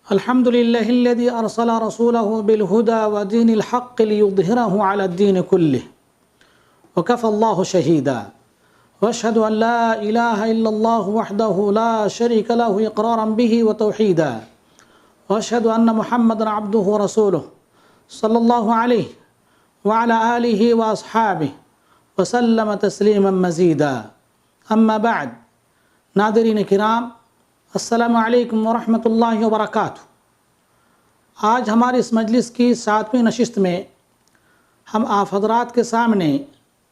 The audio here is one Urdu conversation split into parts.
الحمد لله الذي أرسل رسوله بالهدى ودين الحق ليظهره على الدين كله وكفى الله شهيدا وأشهد أن لا إله إلا الله وحده لا شريك له إقرارا به وتوحيدا وأشهد أن محمدا عبده ورسوله صلى الله عليه وعلى آله وأصحابه وسلم تسليما مزيدا أما بعد ناظرین کرام، السلام علیکم ورحمۃ اللہ وبرکاتہ۔ آج ہماری اس مجلس کی 7ویں نشست میں ہم آپ حضرات کے سامنے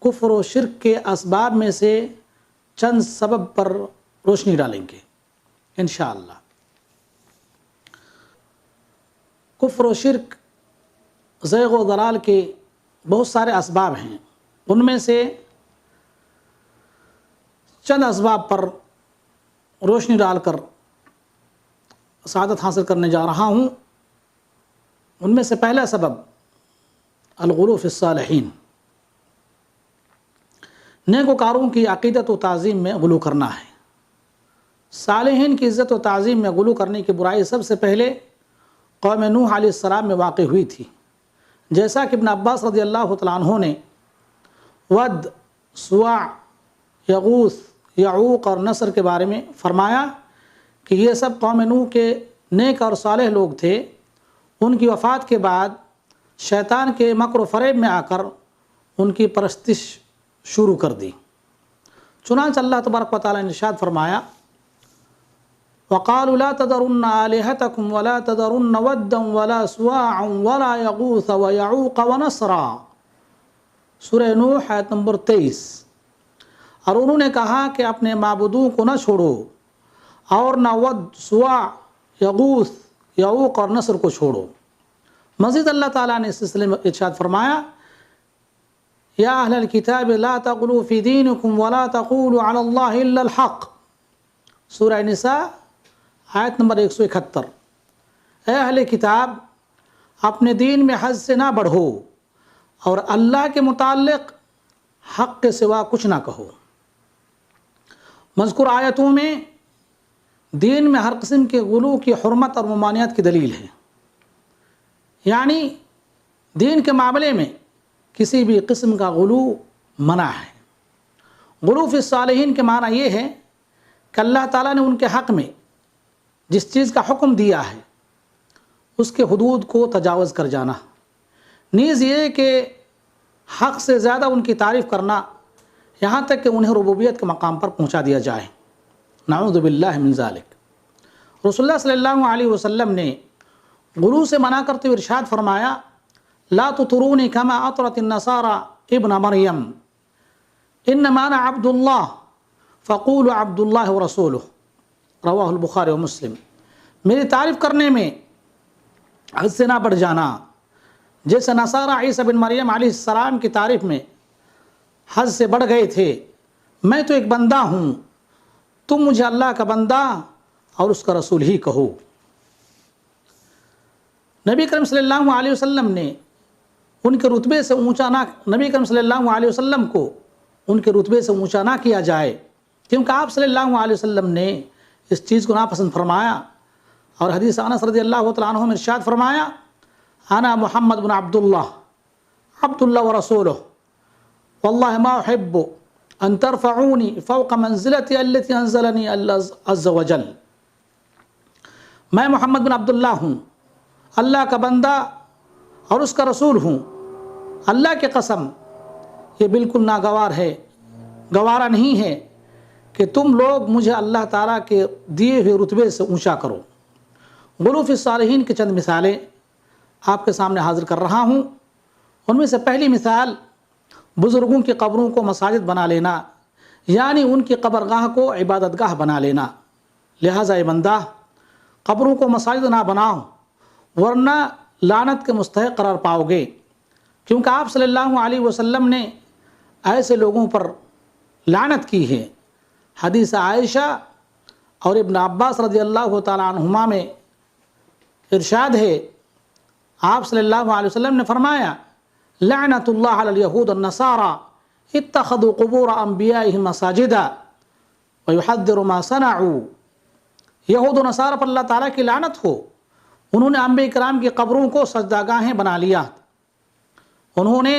کفر و شرک کے اسباب میں سے چند سبب پر روشنی ڈالیں گے انشاءاللہ۔ کفر و شرک، زیغ و ضلال کے بہت سارے اسباب ہیں، ان میں سے چند اسباب پر روشنی ڈال کر سعادت حاصل کرنے جا رہا ہوں۔ ان میں سے پہلا سبب الغلو فی الصالحین، نیکوکاروں کی عقیدت و تعظیم میں غلو کرنا ہے۔ صالحین کی عزت و تعظیم میں غلو کرنے کی برائی سب سے پہلے قوم نوح علیہ السلام میں واقع ہوئی تھی، جیسا کہ ابن عباس رضی اللہ تعالیٰ عنہ نے ود، سواع، یغوث، یعوق اور نصر کے بارے میں فرمایا کہ یہ سب قوم نوح کے نیک اور صالح لوگ تھے۔ ان کی وفات کے بعد شیطان کے مکر و فریب میں آ کر ان کی پرستش شروع کر دی۔ چنانچہ اللہ تبارک و تعالیٰ نے ارشاد فرمایا وَقَالُوا لَا تَذَرُنَّ آلِهَتَكُمْ وَلَا تَذَرُنَّ وَدًّا وَلَا سُوَاعًا وَلَا يَغُوثَ وَيَعُوقَ وَنَسْرًا، سورہ نوح آیت نمبر 23۔ اور انہوں نے کہا کہ اپنے معبودوں کو نہ چھوڑو اور نہ ود، سواع، یغوث، یعوق اور نصر کو چھوڑو۔ مزید اللہ تعالیٰ نے اس سلسلے میں ارشاد فرمایا یا اہل الکتاب لا تغلوا فی دینکم ولا تقولوا علی اللہ الا الحق، سورہ نساء آیت نمبر 171۔ اے اہل کتاب، اپنے دین میں حد سے نہ بڑھو اور اللہ کے متعلق حق کے سوا کچھ نہ کہو۔ مذکور آیتوں میں دین میں ہر قسم کے غلو کی حرمت اور ممانعت کی دلیل ہے، یعنی دین کے معاملے میں کسی بھی قسم کا غلو منع ہے۔ غلو فی الصالحین کے معنی یہ ہے کہ اللہ تعالیٰ نے ان کے حق میں جس چیز کا حکم دیا ہے اس کے حدود کو تجاوز کر جانا، نیز یہ کہ حق سے زیادہ ان کی تعریف کرنا، یہاں تک کہ انہیں ربوبیت کے مقام پر پہنچا دیا جائے، نعوذ باللہ من ذالک۔ رسول اللہ صلی اللہ علیہ وسلم نے غلو سے منع کرتے ہوئے ارشاد فرمایا لا تطرونی کما اطرت النصارى ابن مریم انما انا عبد اللہ فقولوا عبد اللہ ورسولہ، رواہ البخاری و مسلم۔ میری تعریف کرنے میں حد سے نہ بڑھ جانا، جیسے نصارہ عیسیٰ بن مریم علیہ السلام کی تعریف میں حد سے بڑھ گئے تھے۔ میں تو ایک بندہ ہوں، تم مجھے اللہ کا بندہ اور اس کا رسول ہی کہو۔ نبی کریم صلی اللہ علیہ وسلم نے ان کے رتبے سے اونچا نہ، نبی کریم صلی اللہ علیہ وسلم کو ان کے رتبے سے اونچا نہ کیا جائے، کیونکہ آپ صلی اللہ علیہ وسلم نے اس چیز کو ناپسند فرمایا۔ اور حدیث انس رضی اللہ تعالیٰ عنہ میں ارشاد فرمایا انا محمد بن عبد اللہ ورسولہ واللہ ما احب ان ترفعونی فوق منزلتی التي انزلنی اللہ عز وجل، میں محمد بن عبداللہ ہوں، اللہ کا بندہ اور اس کا رسول ہوں۔ اللہ کی قسم یہ بالکل ناگوار ہے، گوارا نہیں ہے کہ تم لوگ مجھے اللہ تعالیٰ کے دیے ہوئے رتبے سے اونچا کرو۔ غلو فی الصالحین کی چند مثالیں آپ کے سامنے حاضر کر رہا ہوں۔ ان میں سے پہلی مثال بزرگوں کی قبروں کو مساجد بنا لینا، یعنی ان کی قبرگاہ کو عبادت گاہ بنا لینا۔ لہٰذا اے بندہ، قبروں کو مساجد نہ بناؤ ورنہ لعنت کے مستحق قرار پاؤ گے، کیونکہ آپ صلی اللہ علیہ وسلم نے ایسے لوگوں پر لعنت کی ہے۔ حدیث عائشہ اور ابن عباس رضی اللہ تعالیٰ عنہما میں ارشاد ہے، آپ صلی اللہ علیہ وسلم نے فرمایا لعنت اللہ علی الیہود والنصارى اتخذوا قبور انبیائهم مساجدا ویحذر ما صنعوا، یہود و نصارہ پر اللہ تعالیٰ کی لعنت ہو، انہوں نے انبیاء کرام کی قبروں کو سجدہ گاہیں بنا لیا، انہوں نے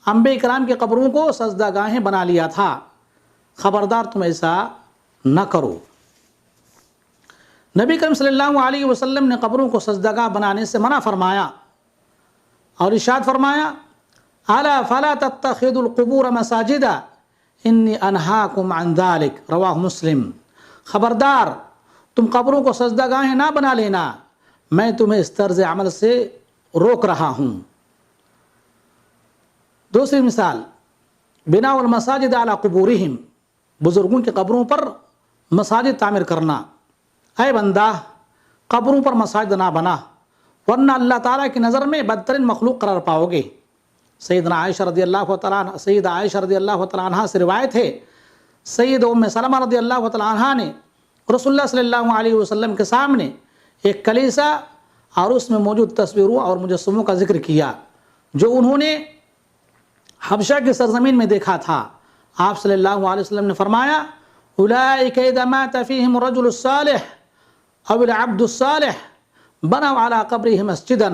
انبیاء کرام کی قبروں کو سجدہ گاہیں بنا لیا تھا، خبردار تم ایسا نہ کرو۔ نبی کریم صلی اللہ علیہ وسلم نے قبروں کو سجدہ گاہ بنانے سے منع فرمایا اور ارشاد فرمایا الا فلا تتخذوا القبور مساجدا انی انہاکم عن ذلک، رواہ مسلم۔ خبردار تم قبروں کو سجدہ گاہیں نہ بنا لینا، میں تمہیں اس طرز عمل سے روک رہا ہوں۔ دوسری مثال، بناء المساجد علی قبورہم، بزرگوں کی قبروں پر مساجد تعمیر کرنا۔ اے بندہ قبروں پر مساجد نہ بنا، ورنہ اللہ تعالیٰ کی نظر میں بدترین مخلوق قرار پاؤ گے۔ سیدہ عائشہ رضی اللہ تعالیٰ عنہ سے روایت ہے، سید ام سلمہ رضی اللہ تعالیٰ عنہ نے رسول اللہ صلی اللہ علیہ وسلم کے سامنے ایک کلیسا اور اس میں موجود تصویروں اور مجسموں کا ذکر کیا جو انہوں نے حبشہ کی سرزمین میں دیکھا تھا۔ آپ صلی اللہ علیہ وسلم نے فرمایا اولئک اذا مات فیہم الرجل الصالح او العبد الصالح بنوا علی قبرہ مسجدا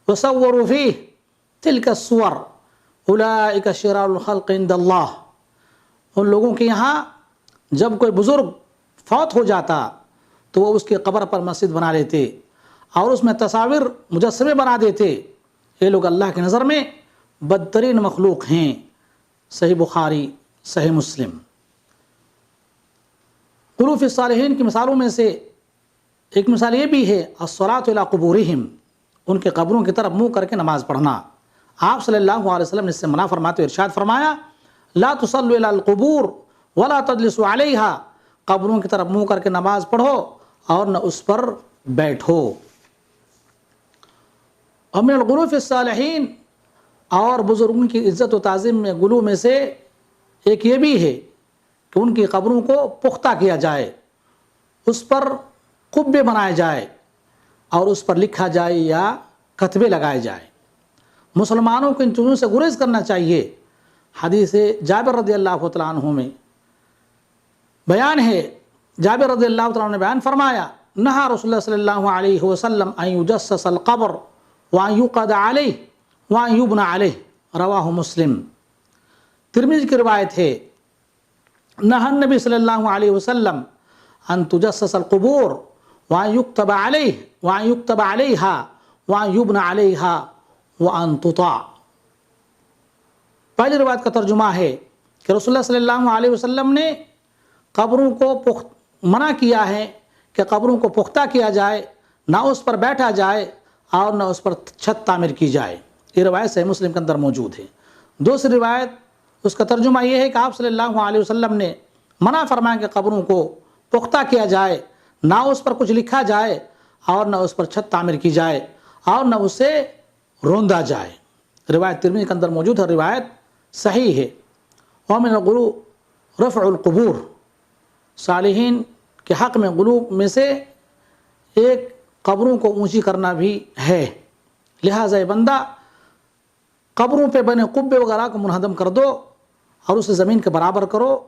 وصوروا فیہ تلک الصور اولئک شرار الخلق عند اللہ۔ ان لوگوں کے یہاں جب کوئی بزرگ فوت ہو جاتا تو وہ اس کی قبر پر مسجد بنا لیتے اور اس میں تصاویر مجسمے بنا دیتے۔ یہ لوگ اللہ کی نظر میں بدترین مخلوق ہیں۔ صحیح بخاری، صحیح مسلم۔ غلو فی الصالحین کی مثالوں میں سے ایک مثال یہ بھی ہے الصلاۃ الی قبورہم، ان کے قبروں کی طرف منہ کر کے نماز پڑھنا۔ آپ صلی اللہ علیہ وسلم نے اس سے منع فرماتے ہوئے ارشاد فرمایا لا تصلوا الی القبور ولا تجلسوا علیہا، قبروں کی طرف منہ کر کے نماز پڑھو اور نہ اس پر بیٹھو۔ اور من الغلو فی الصالحین، اور بزرگوں کی عزت و تعظیم میں غلو میں سے ایک یہ بھی ہے کہ ان کی قبروں کو پختہ کیا جائے، اس پر قبے بنائے جائے اور اس پر لکھا جائے یا کتبے لگائے جائے۔ مسلمانوں کو ان چیزوں سے گریز کرنا چاہیے۔ حدیث جابر رضی اللہ تعالیٰ عنہ میں بیان ہے، جابر رضی اللہ تعالیٰ عنہ نے بیان فرمایا نہا رسول اللہ صلی اللہ علیہ وسلم ان یجسس القبر وان یقعد علیہ وان یبنى علیہ، رواہ مسلم۔ ترمذی کی روایت ہے نہا النبی صلی اللہ علیہ وسلم ان تجسس القبور وان یکتب علیہ وان یکتب علیہا وان یبنى علیہا وان تطاع۔ پہلی روایت کا ترجمہ ہے کہ رسول اللہ صلی اللہ علیہ وسلم نے قبروں کو منع کیا ہے کہ قبروں کو پختہ کیا جائے، نہ اس پر بیٹھا جائے اور نہ اس پر چھت تعمیر کی جائے۔ یہ روایت صحیح مسلم کے اندر موجود ہے۔ دوسری روایت اس کا ترجمہ یہ ہے کہ آپ صلی اللہ علیہ وسلم نے منع فرمایا کہ قبروں کو پختہ کیا جائے، نہ اس پر کچھ لکھا جائے اور نہ اس پر چھت تعمیر کی جائے اور نہ اسے روندا جائے۔ روایت ترمذی کے اندر موجود ہے، روایت صحیح ہے۔ ومن الغلو رفع القبور، صالحین کے حق میں غلو میں سے ایک قبروں کو اونچی کرنا بھی ہے۔ لہٰذا بندہ قبروں پہ بنے قبے وغیرہ کو منہدم کر دو اور اسے زمین کے برابر کرو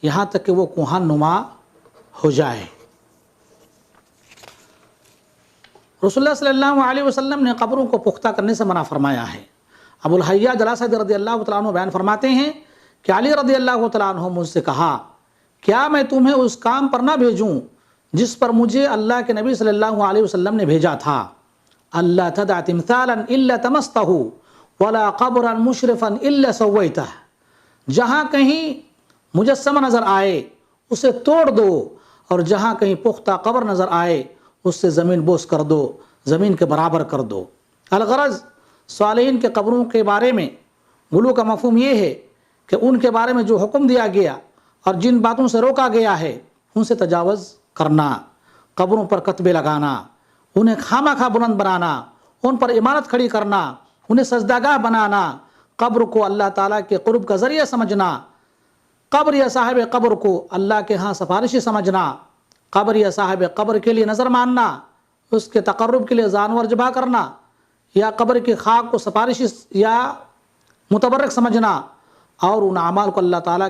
یہاں تک کہ وہ کوہان نما ہو جائے۔ رسول اللہ صلی اللہ علیہ وسلم نے قبروں کو پختہ کرنے سے منع فرمایا ہے۔ ابو الحیاج الاسدی رضی اللہ تعالیٰ عنہ بیان فرماتے ہیں کہ علی رضی اللہ تعالیٰ عنہ مجھ سے کہا کیا میں تمہیں اس کام پر نہ بھیجوں جس پر مجھے اللہ کے نبی صلی اللہ علیہ وسلم نے بھیجا تھا؟ اللہ تدع تمثالا الا تمستہ ولا قبرا مشرفا الا سویتہ، جہاں کہیں مجسمہ نظر آئے اسے توڑ دو اور جہاں کہیں پختہ قبر نظر آئے اس سے زمین بوس کر دو، زمین کے برابر کر دو۔ الغرض صالحین کے قبروں کے بارے میں غلو کا مفہوم یہ ہے کہ ان کے بارے میں جو حکم دیا گیا اور جن باتوں سے روکا گیا ہے ان سے تجاوز کرنا، قبروں پر کتبے لگانا، انہیں خامہ خواہ بلند بنانا، ان پر عمارت کھڑی کرنا، انہیں سجدہ گاہ بنانا، قبر کو اللہ تعالیٰ کے قرب کا ذریعہ سمجھنا، قبر یا صاحب قبر کو اللہ کے ہاں سفارشی سمجھنا، قبر یا صاحب قبر کے لیے نظر ماننا، اس کے تقرب کے لیے جانور ذبح کرنا یا قبر کی خاک کو سفارشی یا متبرک سمجھنا اور ان اعمال کو اللہ تعالیٰ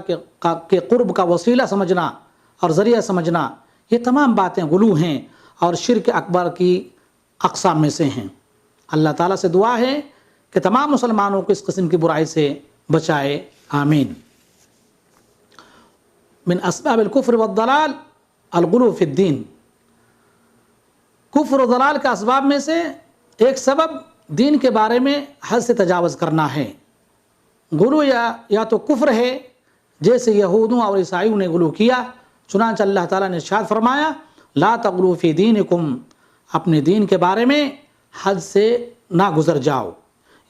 کے قرب کا وسیلہ سمجھنا اور ذریعہ سمجھنا، یہ تمام باتیں غلو ہیں اور شرک اکبر کی اقسام میں سے ہیں۔ اللہ تعالیٰ سے دعا ہے کہ تمام مسلمانوں کو اس قسم کی برائی سے بچائے، آمین۔ من اسباب الکفر والضلال الغلو فی الدین، کفر و ضلال کے اسباب میں سے ایک سبب دین کے بارے میں حد سے تجاوز کرنا ہے۔ غلو یا تو کفر ہے، جیسے یہودوں اور عیسائیوں نے غلو کیا، چنانچہ اللہ تعالیٰ نے ارشاد فرمایا لا تغلو فی دینکم، اپنے دین کے بارے میں حد سے نہ گزر جاؤ۔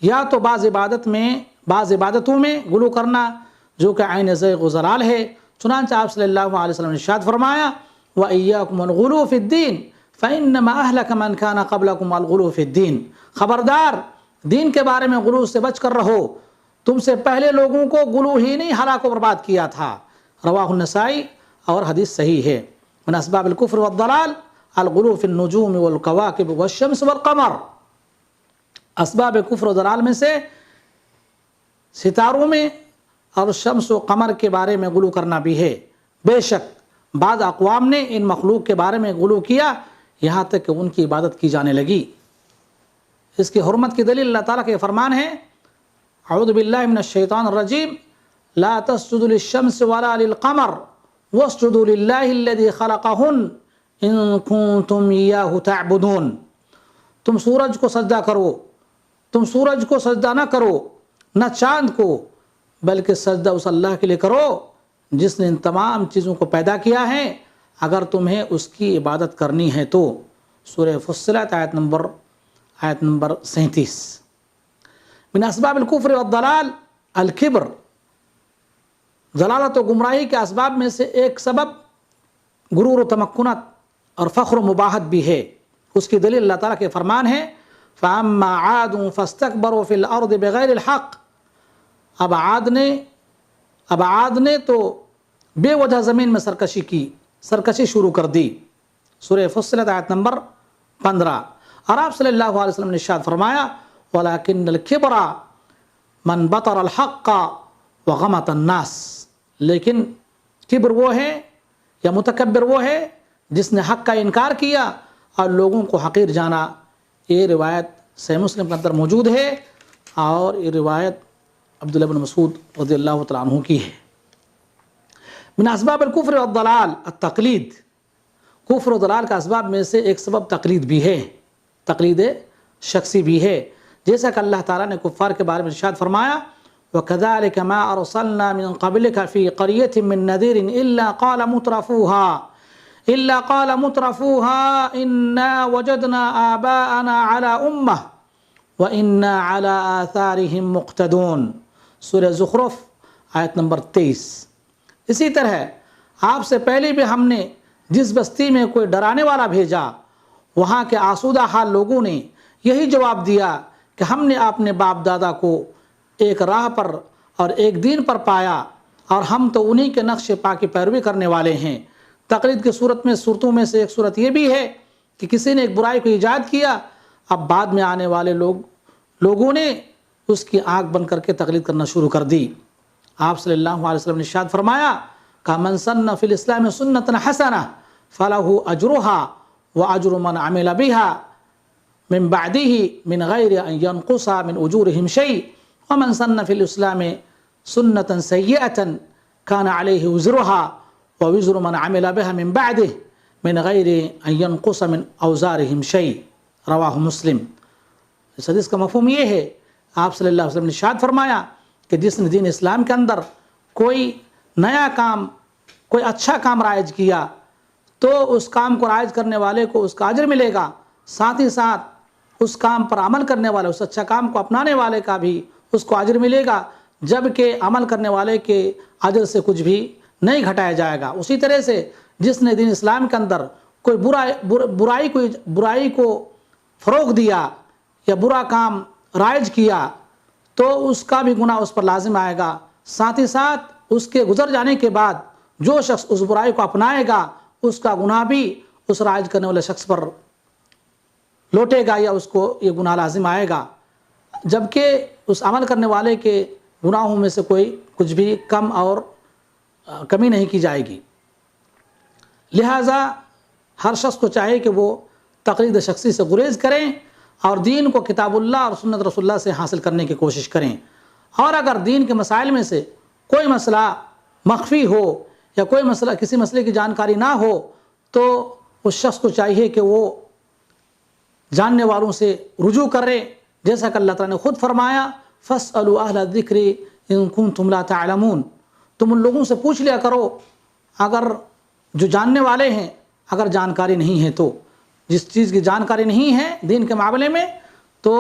یا تو بعض عبادتوں میں غلو کرنا جو کہ عین زیغ و ضلال ہے، چنانچہ آپ صلی اللہ علیہ وسلم نے ارشاد فرمایا وَإِيَّاكُمُ الْغُلُوَ فِي الدِّينِ فَإِنَّمَا أَهْلَكَ مَنْ كَانَ قَبْلَكُمْ الْغُلُوَ فِي الدِّينِ، خبردار دین کے بارے میں غلو سے بچ کر رہو، تم سے پہلے لوگوں کو غلو ہی نہیں ہلاک و برباد کیا تھا۔ رواہ النسائی، اور حدیث صحیح ہے۔ من اسباب الکفر والضلال الغلو فی النجوم والکواکب والشمس والقمر، اسباب کفر و ضلال میں سے ستاروں میں اور شمس و قمر کے بارے میں غلو کرنا بھی ہے۔ بے شک بعض اقوام نے ان مخلوق کے بارے میں غلو کیا، یہاں تک کہ ان کی عبادت کی جانے لگی۔ اس کی حرمت کی دلیل اللہ تعالیٰ کے فرمان ہے اعوذ باللہ من الشیطان الرجیم لا تسجدوا للشمس ولا للقمر واسجدوا للہ الذی خلقہن ان کنتم ایاہ تعبدون، تم سورج کو سجدہ کرو، تم سورج کو سجدہ نہ کرو نہ چاند کو، بلکہ سجدہ اس اللہ کے لیے کرو جس نے ان تمام چیزوں کو پیدا کیا ہے، اگر تمہیں اس کی عبادت کرنی ہے تو۔ سورہ فصلت آیت نمبر 37۔ من اسباب الکفر والضلال الکبر، ضلالت و گمراہی کے اسباب میں سے ایک سبب غرور و تمکنت اور فخر و مباحت بھی ہے۔ اس کی دلیل اللہ تعالیٰ کے فرمان ہے فَأَمَّا عَادٌ فَاسْتَكْبَرُوا فِي الْأَرْضِ بِغَيْرِ الْحَقِّ، اب عاد نے تو بے وجہ زمین میں سرکشی شروع کر دی۔ سورہ فصلت آیت نمبر 15۔ اور آپ صلی اللہ علیہ وسلم نے ارشاد فرمایا وَلَكِنَّ الْكِبْرَ مَنْ بَطَرَ الْحَقَّ وَغَمَطَ النَّاسِ، لیکن کبر وہ ہے یا متکبر وہ ہے جس نے حق کا انکار کیا اور لوگوں کو حقیر جانا۔ یہ روایت صحیح مسلم کے اندر موجود ہے، اور یہ روایت عبداللہ بن مسعود رضی اللہ تعالیٰ عنہ کی ہے۔ من اسباب الکفر والضلال التقلید، کفر و ضلال کا اسباب میں سے ایک سبب تقلید بھی ہے، تقلید شخصی بھی ہے، جیسا کہ اللہ تعالیٰ نے کفار کے بارے میں ارشاد فرمایا وَكَذَلِكَ مَا أَرْسَلْنَا مِن قَبْلِكَ فِي قَرْيَةٍ مِّن نَذِيرٍ إِلَّا قَالَ مُتْرَفُوهَا إِنَّا وَجَدْنَا آبَاءَنَا عَلَى أُمَّةٍ وَإِنَّا عَلَى آثَارِهِمْ مُقْتَدُونَ، سورہ زخرف آیت نمبر 23۔ اسی طرح آپ سے پہلے بھی ہم نے جس بستی میں کوئی ڈرانے والا بھیجا، وہاں کے آسودہ حال لوگوں نے یہی جواب دیا کہ ہم نے اپنے باپ دادا کو ایک راہ پر اور ایک دین پر پایا، اور ہم تو انہی کے نقش پا کی پیروی کرنے والے ہیں۔ تقلید کی صورتوں میں سے ایک صورت یہ بھی ہے کہ کسی نے ایک برائی کو ایجاد کیا، اب بعد میں آنے والے لوگوں نے اس کی آنکھ بن کر کے تقلید کرنا شروع کر دی۔ آپ صلی اللہ علیہ وسلم نے ارشاد فرمایا کہ من سن فی الاسلام سنۃ حسنہ فلہ اجرہا واجر من عمل بها من بعدہ من غیر ان ینقص من اجورہم شیء ومن سن فی الاسلام سنۃ سیئۃ کان علیہ وزرها ووزر من عمل بها من بعدہ من غیر ان ینقص من اوزارہم شیء، رواہ مسلم۔ اس حدیث کا مفہوم یہ ہے، آپ صلی اللہ علیہ وسلم نے ارشاد فرمایا کہ جس نے دین اسلام کے اندر کوئی نیا کام، کوئی اچھا کام رائج کیا تو اس کام کو رائج کرنے والے کو اس کا اجر ملے گا، ساتھ ہی ساتھ اس کام پر عمل کرنے والے، اس اچھا کام کو اپنانے والے کا بھی اس کو اجر ملے گا، جبکہ عمل کرنے والے کے اجر سے کچھ بھی نہیں گھٹایا جائے گا۔ اسی طرح سے جس نے دین اسلام کے اندر کوئی برائی کو فروغ دیا یا برا کام رائج کیا تو اس کا بھی گناہ اس پر لازم آئے گا، ساتھ ہی ساتھ اس کے گزر جانے کے بعد جو شخص اس برائی کو اپنائے گا اس کا گناہ بھی اس رائج کرنے والے شخص پر لوٹے گا، یا اس کو یہ گناہ لازم آئے گا، جبکہ اس عمل کرنے والے کے گناہوں میں سے کچھ بھی کم اور کمی نہیں کی جائے گی۔ لہٰذا ہر شخص کو چاہیے کہ وہ تقلید شخصی سے گریز کریں اور دین کو کتاب اللہ اور سنت رسول اللہ سے حاصل کرنے کی کوشش کریں۔ اور اگر دین کے مسائل میں سے کوئی مسئلہ مخفی ہو یا کوئی مسئلہ کسی مسئلے کی جانکاری نہ ہو تو اس شخص کو چاہیے کہ وہ جاننے والوں سے رجوع کرے، جیسا کہ اللہ تعالیٰ نے خود فرمایا فَاسْأَلُوا أَهْلَ الذِّكْرِ إِن كُنتُمْ لَا تَعْلَمُونَ، تم ان لوگوں سے پوچھ لیا کرو اگر جو جاننے والے ہیں، اگر جانکاری نہیں ہے تو، جس چیز کی جانکاری نہیں ہے دین کے معاملے میں تو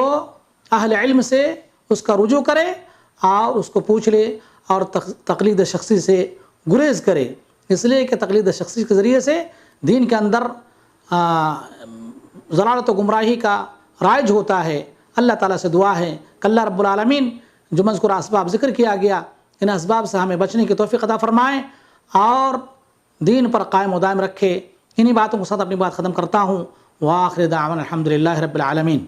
اہل علم سے اس کا رجوع کرے اور اس کو پوچھ لے اور تقلید شخصی سے گریز کرے، اس لیے کہ تقلید شخصی کے ذریعے سے دین کے اندر ضلالت و گمراہی کا رائج ہوتا ہے۔ اللہ تعالیٰ سے دعا ہے کہ اللہ رب العالمین جو مذکورہ اسباب ذکر کیا گیا ان اسباب سے ہمیں بچنے کی توفیق عطا فرمائے اور دین پر قائم و دائم رکھے۔ انہی باتوں کے ساتھ اپنی بات ختم کرتا ہوں۔ وآخر دعوانا الحمدللہ رب العالمین۔